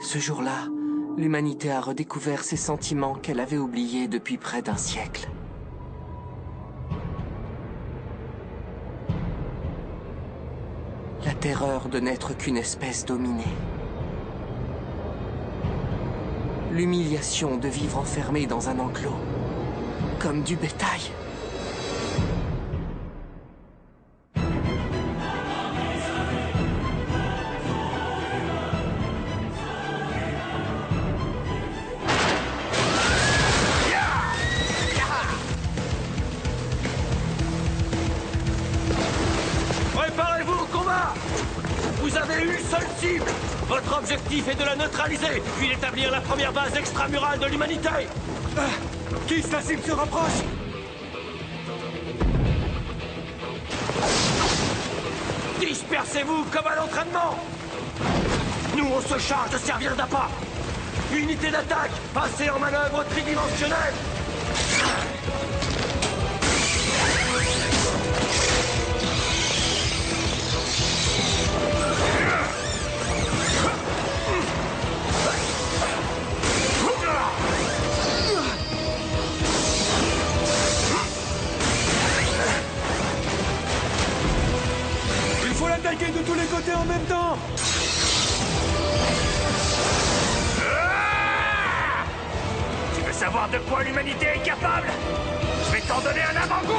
Ce jour-là, l'humanité a redécouvert ses sentiments qu'elle avait oubliés depuis près d'un siècle. La terreur de n'être qu'une espèce dominée. L'humiliation de vivre enfermé dans un enclos, comme du bétail. Préparez-vous au combat! Vous avez une seule cible! Votre objectif est de la neutraliser, puis d'établir la première base extramurale de l'humanité! Qui la cible se rapproche? Dispersez-vous comme à l'entraînement! Nous, on se charge de servir d'appât! Unité d'attaque, passez en manœuvre tridimensionnelle! Il faut l'attaquer de tous les côtés en même temps! Tu veux savoir de quoi l'humanité est capable? Je vais t'en donner un avant-goût!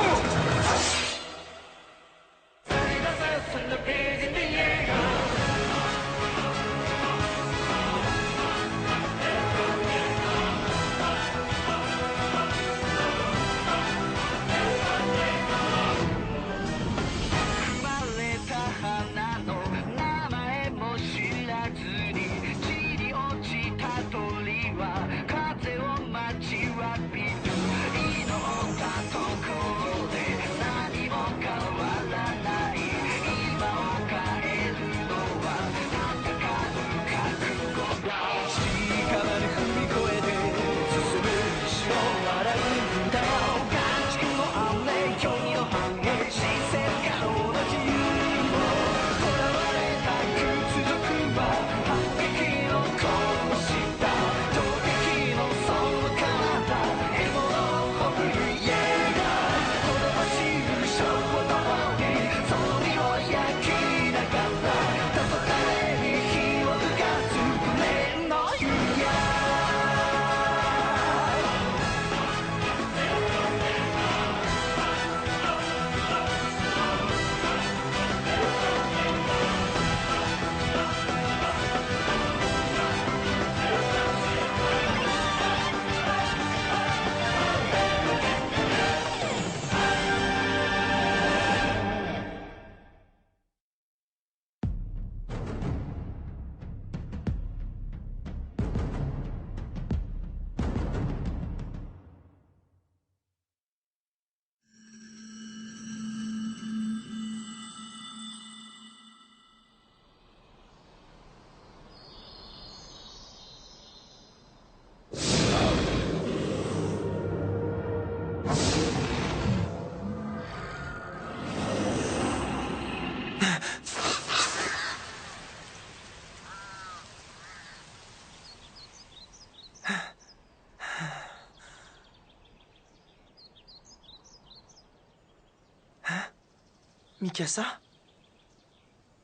Mikasa?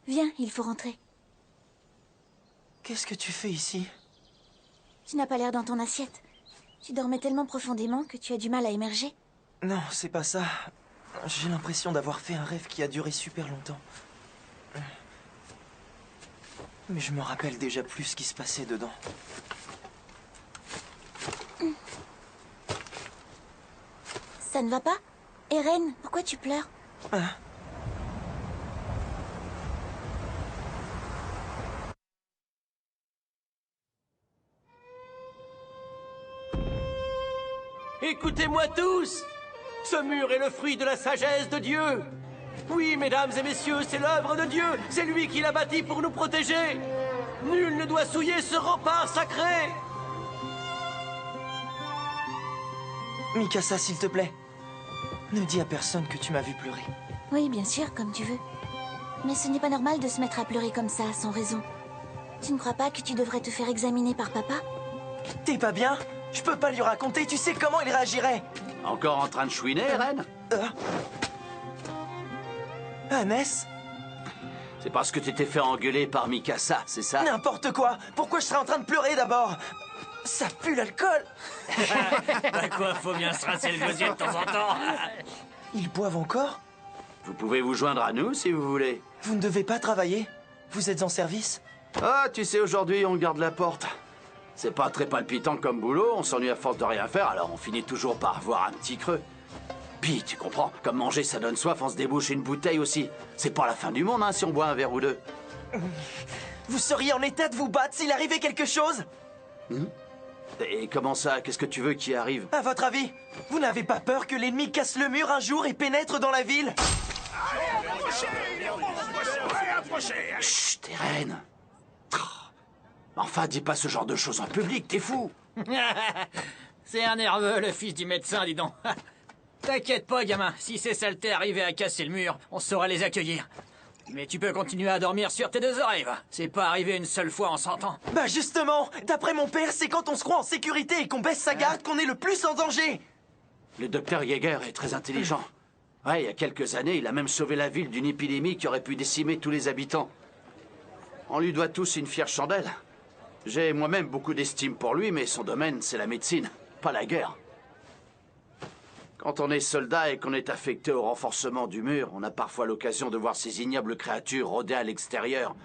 Viens, il faut rentrer. Qu'est-ce que tu fais ici? Tu n'as pas l'air dans ton assiette. Tu dormais tellement profondément que tu as du mal à émerger. Non, c'est pas ça. J'ai l'impression d'avoir fait un rêve qui a duré super longtemps. Mais je me rappelle déjà plus ce qui se passait dedans. Ça ne va pas? Eren, pourquoi tu pleures? Écoutez-moi tous! Ce mur est le fruit de la sagesse de Dieu! Oui, mesdames et messieurs, c'est l'œuvre de Dieu! C'est lui qui l'a bâti pour nous protéger! Nul ne doit souiller ce rempart sacré! Mikasa, s'il te plaît. Ne dis à personne que tu m'as vu pleurer. Oui, bien sûr, comme tu veux. Mais ce n'est pas normal de se mettre à pleurer comme ça, sans raison. Tu ne crois pas que tu devrais te faire examiner par papa? T'es pas bien? Je peux pas lui raconter, tu sais comment il réagirait. Encore en train de chouiner, Reine? Hannes? C'est parce que tu t'es fait engueuler par Mikasa, c'est ça? N'importe quoi. Pourquoi je serais en train de pleurer d'abord? Ça pue l'alcool. Bah quoi, faut bien se rincer le gosier de temps en temps. Ils boivent encore? Vous pouvez vous joindre à nous si vous voulez. Vous ne devez pas travailler? Vous êtes en service? Ah, tu sais, aujourd'hui, on garde la porte. C'est pas très palpitant comme boulot, on s'ennuie à force de rien faire, alors on finit toujours par avoir un petit creux. Puis, tu comprends, comme manger ça donne soif, on se débouche une bouteille aussi. C'est pas la fin du monde, hein, si on boit un verre ou deux. Vous seriez en état de vous battre s'il arrivait quelque chose? Et comment ça? Qu'est-ce que tu veux qui arrive? À votre avis, vous n'avez pas peur que l'ennemi casse le mur un jour et pénètre dans la ville? Chut, t'es reine. Enfin, dis pas ce genre de choses en public, t'es fou. C'est un nerveux, le fils du médecin, dis donc. T'inquiète pas, gamin. Si ces saletés arrivaient à casser le mur, on saurait les accueillir. Mais tu peux continuer à dormir sur tes deux oreilles, va. C'est pas arrivé une seule fois en 100 ans. Bah justement, d'après mon père, c'est quand on se croit en sécurité et qu'on baisse sa garde qu'on est le plus en danger. Le docteur Yeager est très intelligent. Ouais, il y a quelques années, il a même sauvé la ville d'une épidémie qui aurait pu décimer tous les habitants. On lui doit tous une fière chandelle. J'ai moi-même beaucoup d'estime pour lui, mais son domaine, c'est la médecine, pas la guerre. Quand on est soldat et qu'on est affecté au renforcement du mur, on a parfois l'occasion de voir ces ignobles créatures rôder à l'extérieur.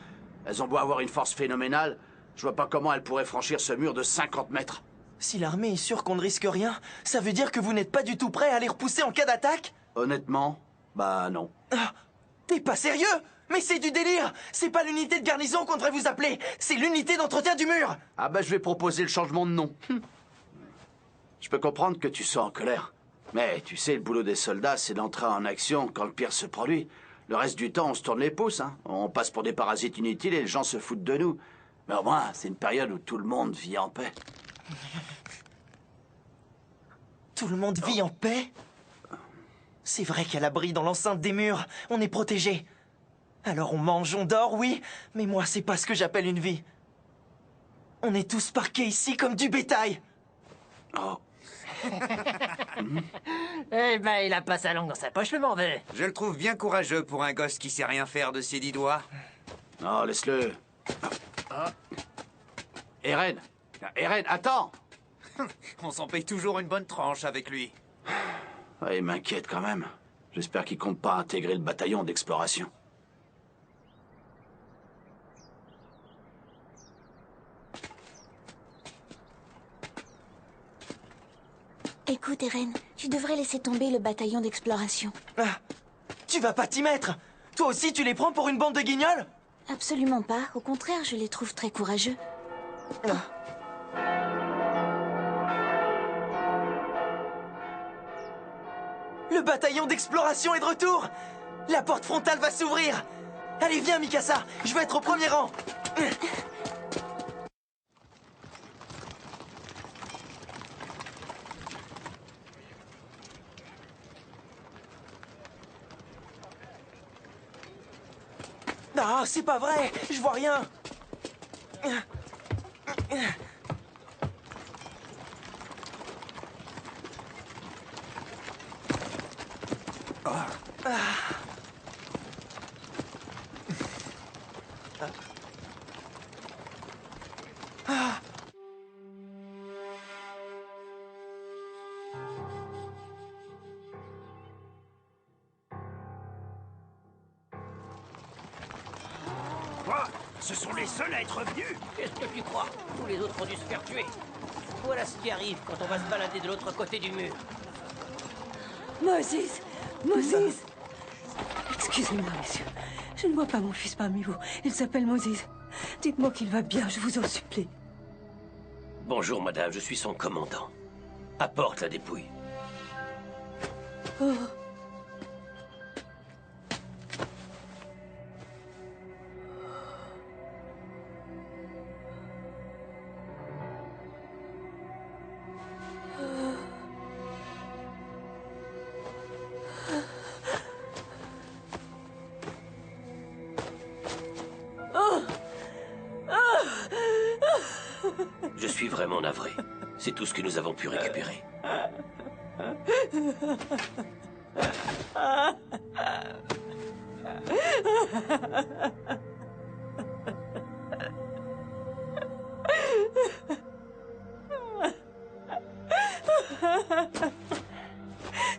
Elles ont beau avoir une force phénoménale, je vois pas comment elles pourraient franchir ce mur de 50 mètres. Si l'armée est sûre qu'on ne risque rien, ça veut dire que vous n'êtes pas du tout prêt à les repousser en cas d'attaque? Honnêtement, bah non. Ah, t'es pas sérieux? Mais c'est du délire! C'est pas l'unité de garnison qu'on devrait vous appeler, c'est l'unité d'entretien du mur! Ah bah je vais proposer le changement de nom. Je peux comprendre que tu sois en colère. Mais tu sais, le boulot des soldats, c'est d'entrer en action quand le pire se produit. Le reste du temps, on se tourne les pouces, hein. On passe pour des parasites inutiles et les gens se foutent de nous. Mais au moins, c'est une période où tout le monde vit en paix. Tout le monde vit en paix? C'est vrai qu'à l'abri dans l'enceinte des murs, on est protégé. Alors on mange, on dort, oui, mais moi c'est pas ce que j'appelle une vie. On est tous parqués ici comme du bétail. Oh. Eh ben, il a pas sa langue dans sa poche, le morveux. Je le trouve bien courageux pour un gosse qui sait rien faire de ses 10 doigts. Non, laisse-le. Eren, attends. On s'en paye toujours une bonne tranche avec lui. Ouais, il m'inquiète quand même. J'espère qu'il compte pas intégrer le bataillon d'exploration. Écoute, Eren, tu devrais laisser tomber le bataillon d'exploration. Ah, tu vas pas t'y mettre. Toi aussi tu les prends pour une bande de guignols? Absolument pas. Au contraire, je les trouve très courageux. Le bataillon d'exploration est de retour. La porte frontale va s'ouvrir. Allez, viens, Mikasa. Je veux être au premier rang. Ah, c'est pas vrai. Je vois rien. Quoi? Ce sont les seuls à être revenus? Qu'est-ce que tu crois? Tous les autres ont dû se faire tuer. Voilà ce qui arrive quand on va se balader de l'autre côté du mur. Moses! Moses! Excusez-moi, messieurs. Je ne vois pas mon fils parmi vous. Il s'appelle Moses. Dites-moi qu'il va bien, je vous en supplie. Bonjour, madame, je suis son commandant. Apporte la dépouille. Oh. vraiment navré. C'est tout ce que nous avons pu récupérer.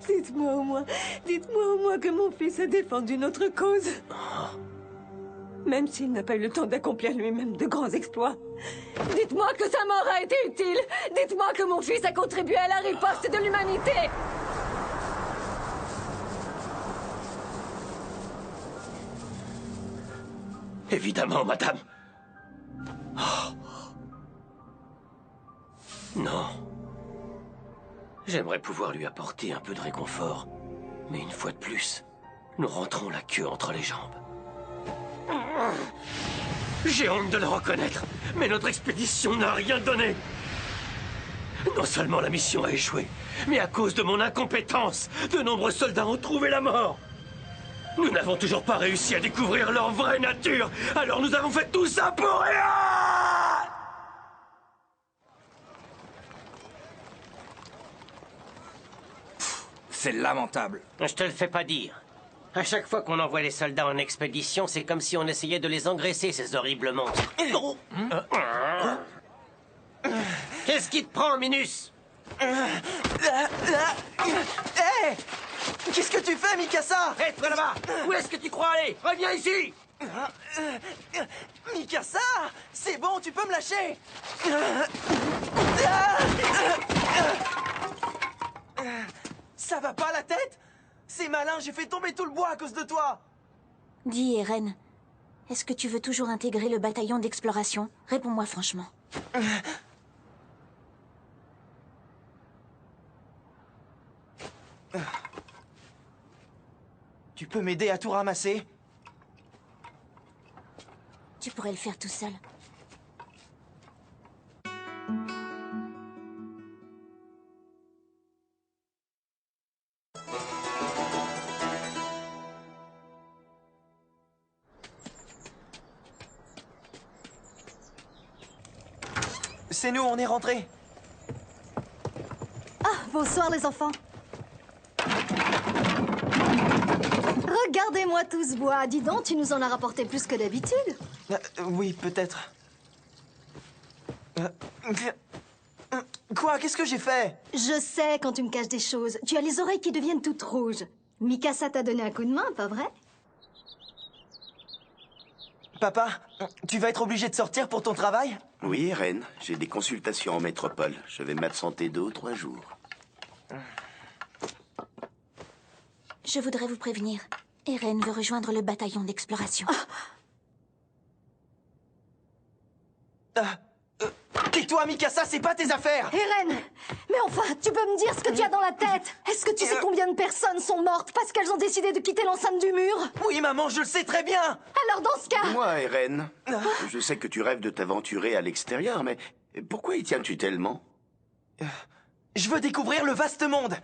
Dites-moi au moins que mon fils a défendu notre cause. Même s'il n'a pas eu le temps d'accomplir lui-même de grands exploits. Dites-moi que sa mort a été utile. Dites-moi que mon fils a contribué à la riposte de l'humanité. Évidemment, madame. Oh. Non. J'aimerais pouvoir lui apporter un peu de réconfort. Mais une fois de plus, nous rentrons la queue entre les jambes. J'ai honte de le reconnaître, mais notre expédition n'a rien donné. Non seulement la mission a échoué, mais à cause de mon incompétence, de nombreux soldats ont trouvé la mort. Nous n'avons toujours pas réussi à découvrir leur vraie nature, alors nous avons fait tout ça pour rien! C'est lamentable. Je te le fais pas dire. À chaque fois qu'on envoie les soldats en expédition, c'est comme si on essayait de les engraisser, ces horribles monstres. Qu'est-ce qui te prend, Minus? Hé! Qu'est-ce que tu fais, Mikasa? Hé, toi là-bas! Où est-ce que tu crois aller? Reviens ici! Mikasa! C'est bon, tu peux me lâcher! Ça va pas la tête? C'est malin, j'ai fait tomber tout le bois à cause de toi! Dis, Eren, est-ce que tu veux toujours intégrer le bataillon d'exploration? Réponds-moi franchement. Tu peux m'aider à tout ramasser? Tu pourrais le faire tout seul. C'est nous, on est rentrés. Ah, bonsoir les enfants. Regardez-moi tout ce bois. Dis donc, tu nous en as rapporté plus que d'habitude. Oui, peut-être. Quoi? Qu'est-ce que j'ai fait? Je sais quand tu me caches des choses. Tu as les oreilles qui deviennent toutes rouges. Mikasa t'a donné un coup de main, pas vrai? Papa, tu vas être obligé de sortir pour ton travail? Oui, Eren, j'ai des consultations en métropole. Je vais m'absenter 2 ou 3 jours. Je voudrais vous prévenir. Eren veut rejoindre le bataillon d'exploration. Tais-toi, Mikasa, c'est pas tes affaires! Eren! Mais enfin, tu peux me dire ce que tu as dans la tête? Est-ce que tu sais combien de personnes sont mortes parce qu'elles ont décidé de quitter l'enceinte du mur? Oui, maman, je le sais très bien! Alors dans ce cas... Moi, Eren, je sais que tu rêves de t'aventurer à l'extérieur, mais pourquoi y tiens-tu tellement? Je veux découvrir le vaste monde!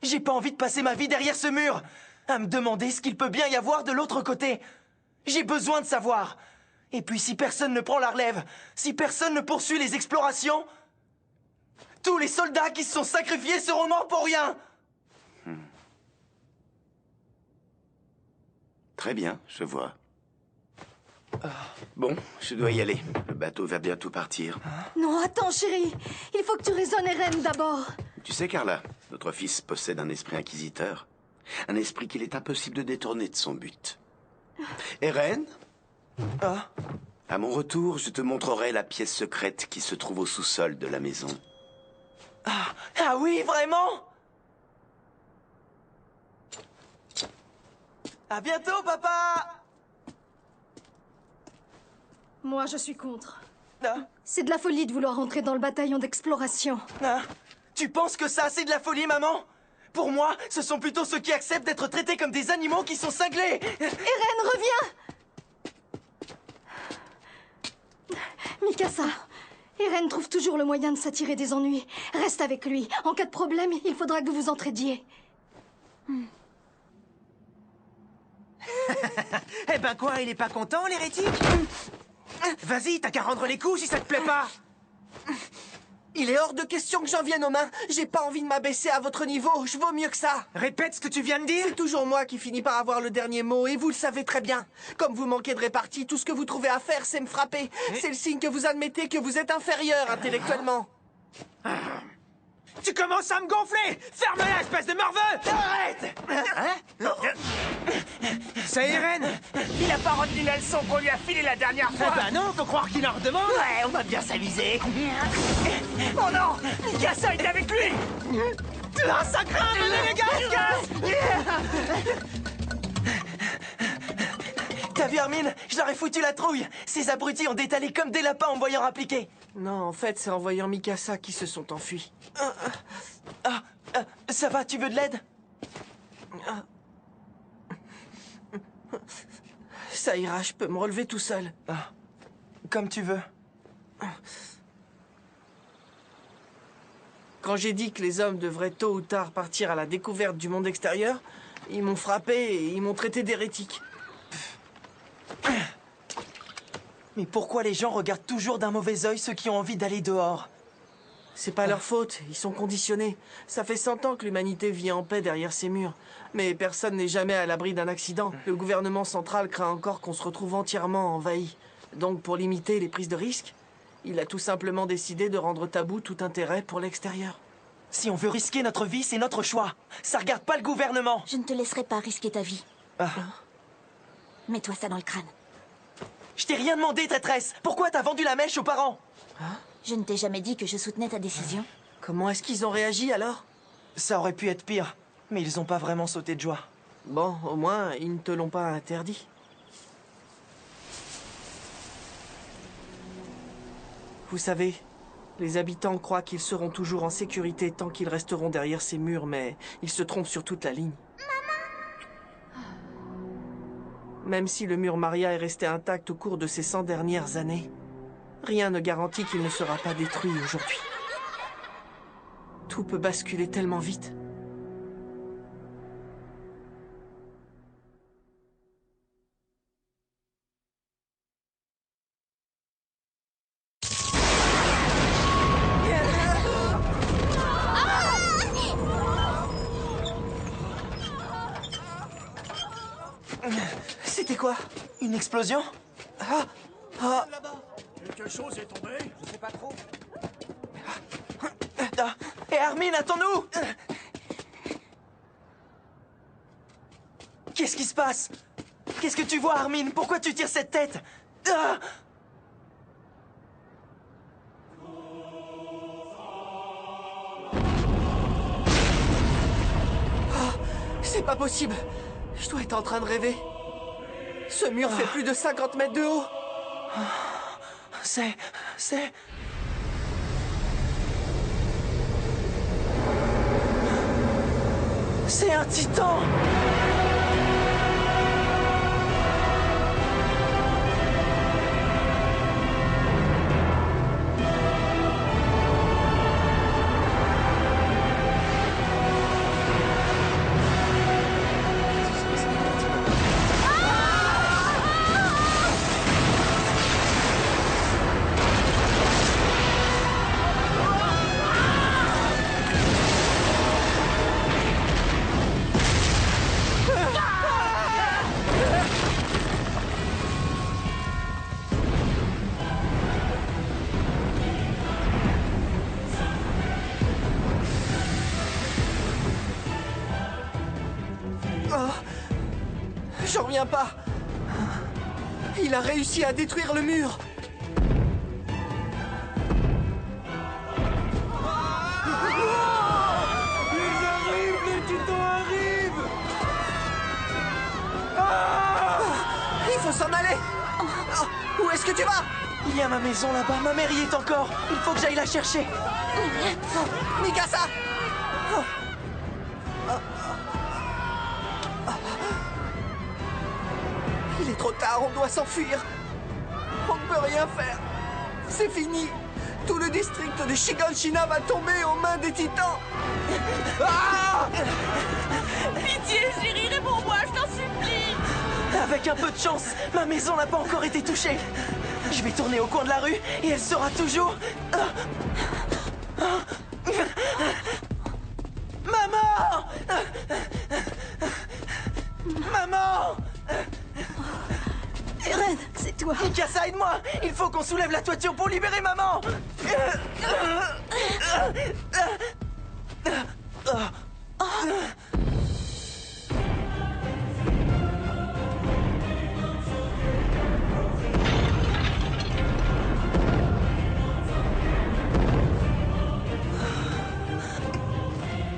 J'ai pas envie de passer ma vie derrière ce mur, à me demander ce qu'il peut bien y avoir de l'autre côté. J'ai besoin de savoir. Et puis si personne ne prend la relève, si personne ne poursuit les explorations, tous les soldats qui se sont sacrifiés seront morts pour rien. Très bien, je vois. Bon, je dois y aller. Le bateau va bientôt partir. Non, attends, chérie. Il faut que tu raisonnes Eren d'abord. Tu sais, Carla, notre fils possède un esprit inquisiteur. Un esprit qu'il est impossible de détourner de son but. Eren? À mon retour, je te montrerai la pièce secrète qui se trouve au sous-sol de la maison. Ah oui, vraiment? À bientôt, papa! Moi, je suis contre. C'est de la folie de vouloir entrer dans le bataillon d'exploration. Tu penses que ça, c'est de la folie, maman? Pour moi, ce sont plutôt ceux qui acceptent d'être traités comme des animaux qui sont cinglés! Eren, reviens! Mikasa, Eren trouve toujours le moyen de s'attirer des ennuis. Reste avec lui. En cas de problème, il faudra que vous vous entraidiez. Eh ben quoi, il est pas content, l'hérétique? Vas-y, t'as qu'à rendre les coups si ça te plaît pas. Il est hors de question que j'en vienne aux mains. J'ai pas envie de m'abaisser à votre niveau. Je vaux mieux que ça. Répète ce que tu viens de dire. C'est toujours moi qui finis par avoir le dernier mot, et vous le savez très bien. Comme vous manquez de répartie, tout ce que vous trouvez à faire, c'est me frapper. C'est le signe que vous admettez que vous êtes inférieur intellectuellement. Tu commences à me gonfler. Ferme-la, espèce de morveux. Arrête! C'est Irène. Il a pas retenu la leçon qu'on lui a filée la dernière fois. Eh ben non, faut croire qu'il en redemande. Ouais, on va bien s'amuser. Oh non! Mikasa est avec lui! Ah, ça craint! Les gars! T'as vu, Armin? Je leur ai foutu la trouille! Ces abrutis ont détalé comme des lapins en me voyant appliquer! Non, en fait, c'est en voyant Mikasa qu'ils se sont enfuis. Ça va, tu veux de l'aide? Ça ira, je peux me relever tout seul. Comme tu veux. Quand j'ai dit que les hommes devraient tôt ou tard partir à la découverte du monde extérieur, ils m'ont frappé et ils m'ont traité d'hérétique. Mais pourquoi les gens regardent toujours d'un mauvais œil ceux qui ont envie d'aller dehors? C'est pas leur faute, ils sont conditionnés. Ça fait 100 ans que l'humanité vit en paix derrière ces murs. Mais personne n'est jamais à l'abri d'un accident. Le gouvernement central craint encore qu'on se retrouve entièrement envahi. Donc pour limiter les prises de risques, il a tout simplement décidé de rendre tabou tout intérêt pour l'extérieur. Si on veut risquer notre vie, c'est notre choix. Ça regarde pas le gouvernement. Je ne te laisserai pas risquer ta vie. Mets-toi ça dans le crâne. Je t'ai rien demandé, traîtresse. Pourquoi t'as vendu la mèche aux parents? Je ne t'ai jamais dit que je soutenais ta décision. Comment est-ce qu'ils ont réagi alors? Ça aurait pu être pire, mais ils ont pas vraiment sauté de joie. Bon, au moins, ils ne te l'ont pas interdit. Vous savez, les habitants croient qu'ils seront toujours en sécurité tant qu'ils resteront derrière ces murs, mais ils se trompent sur toute la ligne. Même si le mur Maria est resté intact au cours de ces 100 dernières années, rien ne garantit qu'il ne sera pas détruit aujourd'hui. Tout peut basculer tellement vite. C'était quoi? Une explosion? Quelque chose est tombé? Je sais pas trop. Hé Armin, attends-nous! Qu'est-ce qui se passe? Qu'est-ce que tu vois, Armin? Pourquoi tu tires cette tête? C'est pas possible. Je dois être en train de rêver. Ce mur fait plus de 50 mètres de haut. C'est un titan! J'en reviens pas. Il a réussi à détruire le mur. Ils arrivent, les titans arrivent! Il faut s'en aller. Où est-ce que tu vas? Il y a ma maison là-bas, ma mère y est encore. Il faut que j'aille la chercher. Mikasa! Il est trop tard, on doit s'enfuir. On ne peut rien faire. C'est fini. Tout le district de Shiganshina va tomber aux mains des titans. Pitié, chérie, réponds-moi, je t'en supplie. Avec un peu de chance, ma maison n'a pas encore été touchée. Je vais tourner au coin de la rue et elle sera toujours... Maman! Maman! Eren, c'est toi. Mikasa, aide-moi! Il faut qu'on soulève la toiture pour libérer maman!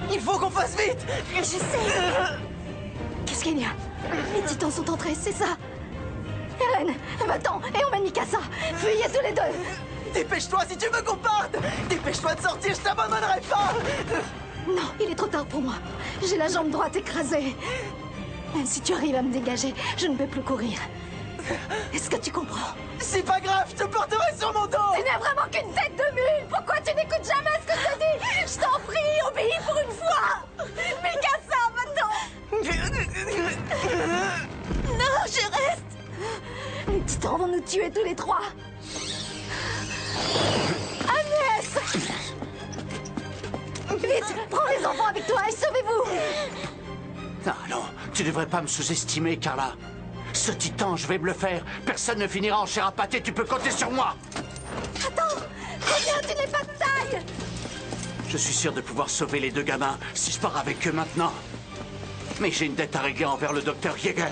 Il faut qu'on fasse vite! Je sais. Qu'est-ce qu'il y a? Les titans sont entrés, c'est ça? Eren, va-t'en et emmène Mikasa. Fuyez tous les deux. Dépêche-toi si tu veux qu'on parte! Dépêche-toi de sortir, je t'abandonnerai pas! Non, il est trop tard pour moi. J'ai la jambe droite écrasée. Même si tu arrives à me dégager, je ne peux plus courir. Est-ce que tu comprends? C'est pas grave, je te porterai sur mon dos! Tu n'es vraiment qu'une tête de mule! Pourquoi tu n'écoutes jamais ce que je te dis? Je t'en prie, obéis pour une fois! Mikasa, va-t'en! Non, je reste! Les titans vont nous tuer tous les trois! Agnès! Vite, prends les enfants avec toi et sauvez-vous! Ah non, tu devrais pas me sous-estimer, Carla. Ce titan, je vais me le faire. Personne ne finira en chair à pâté, tu peux compter sur moi. Attends! Combien tu n'es pas de taille! Je suis sûr de pouvoir sauver les deux gamins si je pars avec eux maintenant. Mais j'ai une dette à régler envers le docteur Yeager.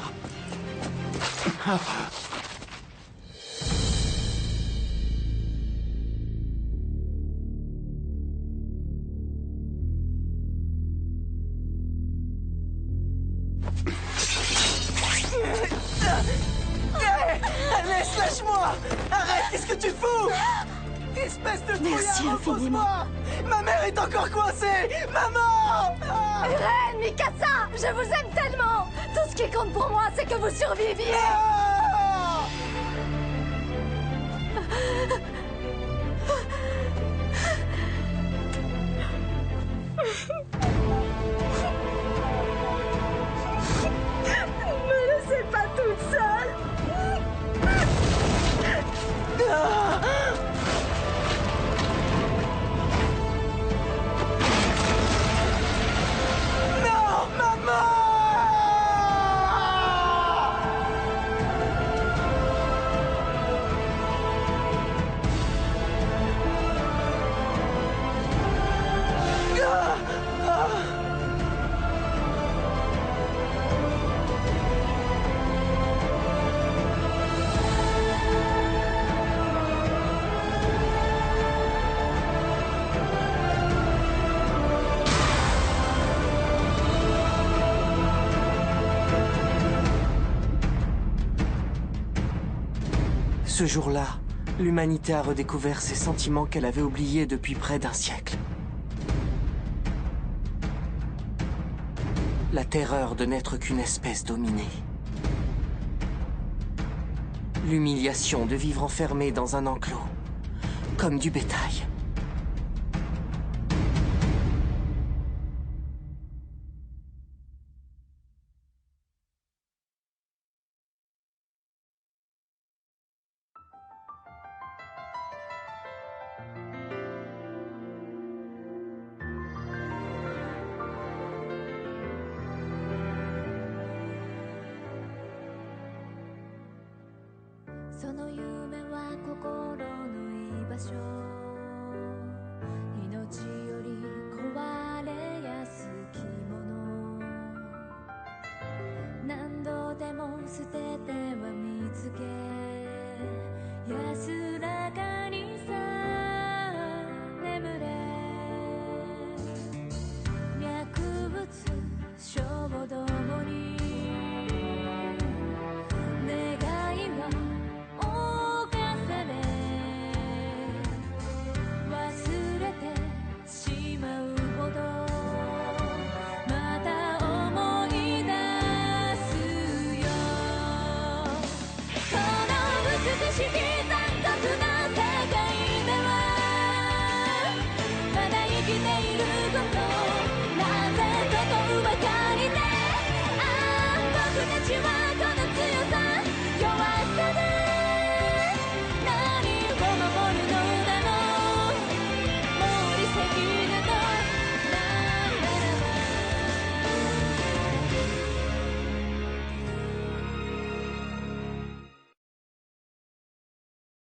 Agnès, lâche-moi! Arrête, qu'est-ce que tu fous? Espèce de Merci infiniment. Ma mère est encore coincée! Maman! Eren, Mikasa, je vous aime tellement! Tout ce qui compte pour moi, c'est que vous surviviez! Ne me laissez pas toute seule! Non, maman! Ce jour-là, l'humanité a redécouvert ses sentiments qu'elle avait oubliés depuis près d'un siècle. La terreur de n'être qu'une espèce dominée. L'humiliation de vivre enfermé dans un enclos, comme du bétail.まだ生きていること